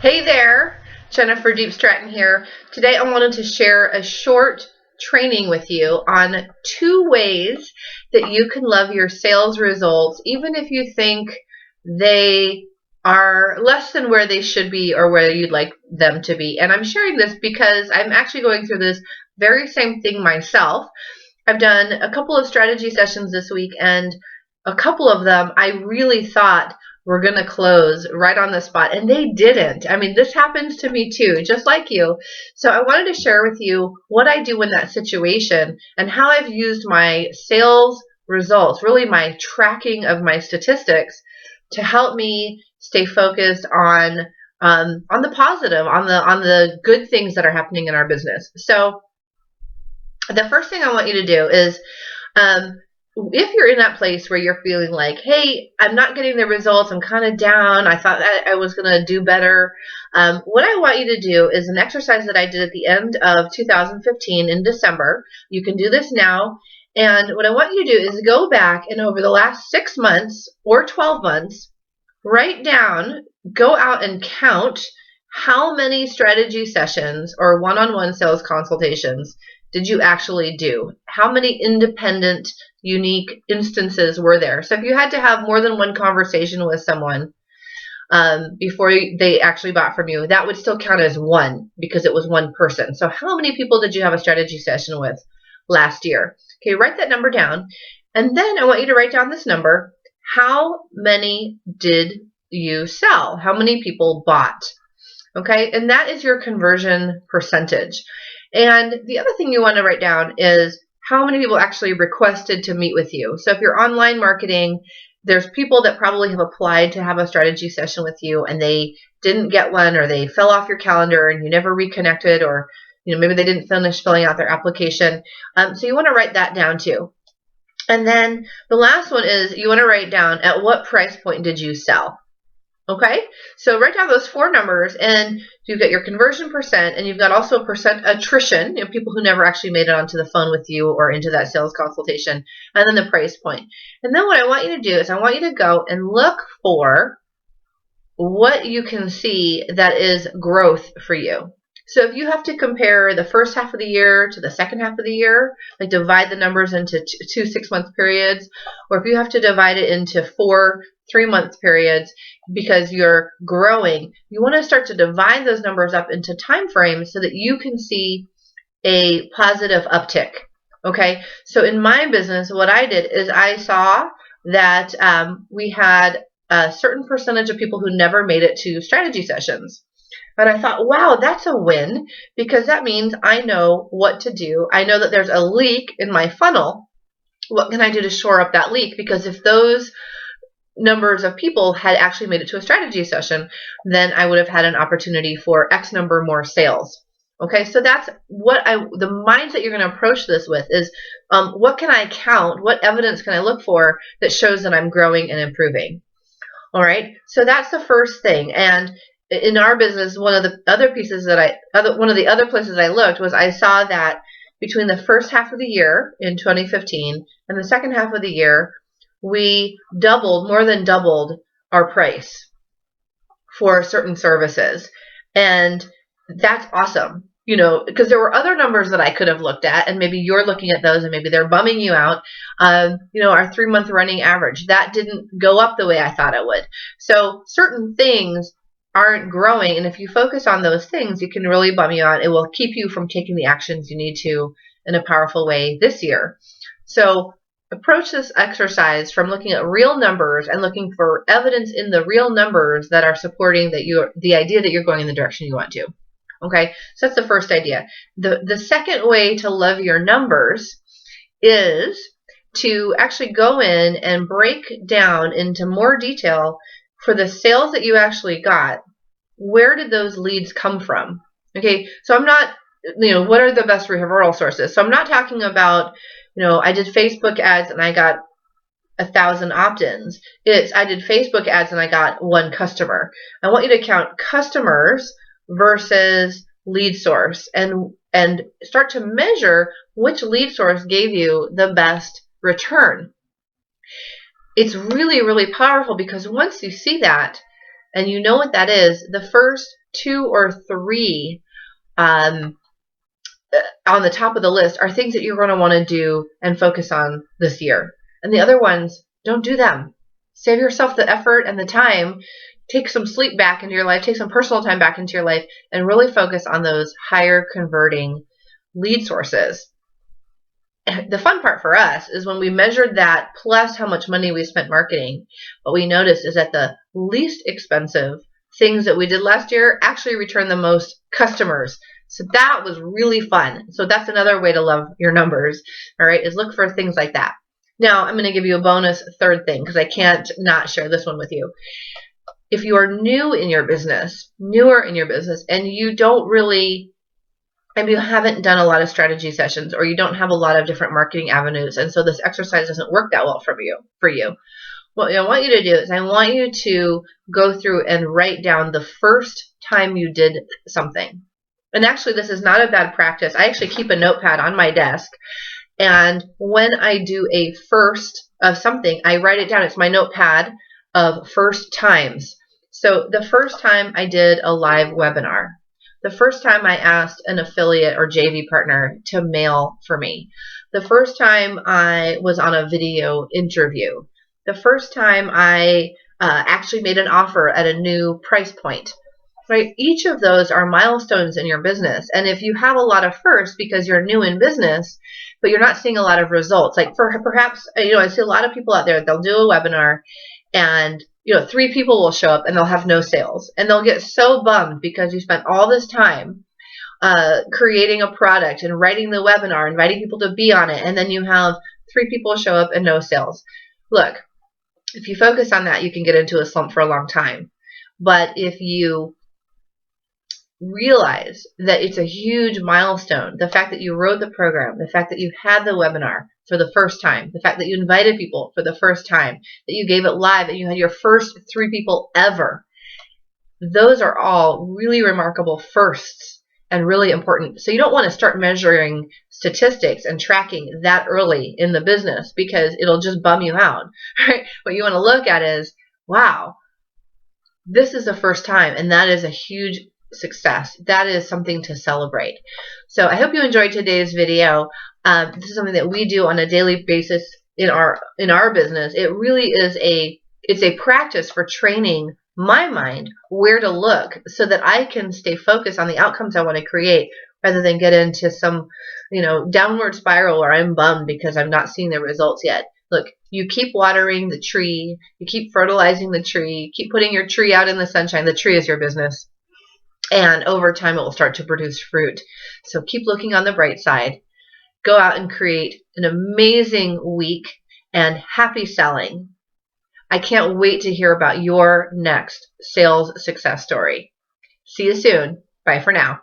Hey there, Jennifer Deep Stratton here. Today I wanted to share a short training with you on 2 ways that you can love your sales results even if you think they are less than where they should be or where you'd like them to be. And I'm sharing this because I'm actually going through this very same thing myself. I've done a couple of strategy sessions this week, and a couple of them I really thought were going to close right on the spot, and they didn't. I mean, this happens to me too, just like you. So I wanted to share with you what I do in that situation and how I've used my sales results, really my tracking of my statistics, to help me stay focused on the positive, on the good things that are happening in our business. So the first thing I want you to do is, if you're in that place where you're feeling like, hey, I'm not getting the results, I'm kind of down, I thought I was going to do better, what I want you to do is an exercise that I did at the end of 2015 in December. You can do this now. And what I want you to do is go back and over the last 6 months or 12 months, write down, go out and count how many strategy sessions or one-on-one sales consultations did you actually do? How many independent, unique instances were there? So if you had to have more than one conversation with someone before they actually bought from you, that would still count as one because it was one person. So how many people did you have a strategy session with last year? Okay, write that number down. And then I want you to write down this number. How many did you sell? How many people bought? Okay, and that is your conversion percentage. And the other thing you want to write down is how many people actually requested to meet with you. So if you're online marketing, there's people that probably have applied to have a strategy session with you and they didn't get one, or they fell off your calendar and you never reconnected, or maybe they didn't finish filling out their application. So you want to write that down too. And then the last one is you want to write down at what price point did you sell. Okay, so write down those 4 numbers, and you've got your conversion percent, and you've got also percent attrition, people who never actually made it onto the phone with you or into that sales consultation, and then the price point. And then what I want you to do is I want you to go and look for what you can see that is growth for you. So if you have to compare the first half of the year to the second half of the year, like divide the numbers into 2 6-month periods, or if you have to divide it into 4 3-month periods because you're growing, you want to start to divide those numbers up into time frames so that you can see a positive uptick. Okay, so in my business, what I did is I saw that we had a certain percentage of people who never made it to strategy sessions. And I thought, wow, that's a win, because that means I know what to do. I know that there's a leak in my funnel. What can I do to shore up that leak? Because if those numbers of people had actually made it to a strategy session, then I would have had an opportunity for X number more sales. Okay, so that's what the mindset you're going to approach this with is, what can I count? What evidence can I look for that shows that I'm growing and improving? All right, so that's the first thing. And in our business, one of the other places I looked was I saw that between the first half of the year in 2015 and the second half of the year, we more than doubled our price for certain services. And that's awesome, because there were other numbers that I could have looked at, and maybe you're looking at those and maybe they're bumming you out. Our 3-month running average, that didn't go up the way I thought it would. So certain things aren't growing, and if you focus on those things, it can really bum you out. It will keep you from taking the actions you need to in a powerful way this year. So approach this exercise from looking at real numbers and looking for evidence in the real numbers that are supporting the idea that you're going in the direction you want to. Okay, so that's the first idea. The second way to love your numbers is to actually go in and break down into more detail for the sales that you actually got. Where did those leads come from? Okay, so I'm not, what are the best referral sources? So I'm not talking about, I did Facebook ads and I got 1,000 opt-ins. I did Facebook ads and I got 1 customer. I want you to count customers versus lead source and start to measure which lead source gave you the best return. It's really, really powerful, because once you see that, And you know what that is. The first 2 or 3 on the top of the list are things that you're going to want to do and focus on this year. And the other ones, don't do them. Save yourself the effort and the time. Take some sleep back into your life. Take some personal time back into your life and really focus on those higher converting lead sources. The fun part for us is when we measured that plus how much money we spent marketing, what we noticed is that the least expensive things that we did last year actually returned the most customers. So that was really fun. So that's another way to love your numbers, all right, is look for things like that. Now, I'm going to give you a bonus third thing because I can't not share this one with you. If you are newer in your business, and you don't really, and you haven't done a lot of strategy sessions, or you don't have a lot of different marketing avenues, and so this exercise doesn't work that well for you, what I want you to do is I want you to go through and write down the first time you did something. And actually, this is not a bad practice. I actually keep a notepad on my desk, and when I do a first of something, I write it down. It's my notepad of first times. So the first time I did a live webinar, the first time I asked an affiliate or JV partner to mail for me, the first time I was on a video interview, the first time I actually made an offer at a new price point. Right? Each of those are milestones in your business. And if you have a lot of firsts because you're new in business, but you're not seeing a lot of results, like perhaps, I see a lot of people out there, they'll do a webinar and 3 people will show up and they'll have no sales. And they'll get so bummed because you spent all this time creating a product and writing the webinar, inviting people to be on it, and then you have 3 people show up and no sales. Look, if you focus on that, you can get into a slump for a long time. But if you realize that it's a huge milestone, the fact that you wrote the program, the fact that you had the webinar for the first time, the fact that you invited people for the first time, that you gave it live, and you had your first 3 people ever, those are all really remarkable firsts and really important. So you don't want to start measuring statistics and tracking that early in the business because it'll just bum you out. Right? What you want to look at is, wow, this is the first time, and that is a huge success. That is something to celebrate. So I hope you enjoyed today's video. This is something that we do on a daily basis in our business. It really is it's a practice for training my mind where to look so that I can stay focused on the outcomes I want to create rather than get into some downward spiral where I'm bummed because I'm not seeing the results yet. Look, you keep watering the tree, you keep fertilizing the tree, keep putting your tree out in the sunshine. The tree is your business. And over time, it will start to produce fruit. So keep looking on the bright side. Go out and create an amazing week and happy selling. I can't wait to hear about your next sales success story. See you soon. Bye for now.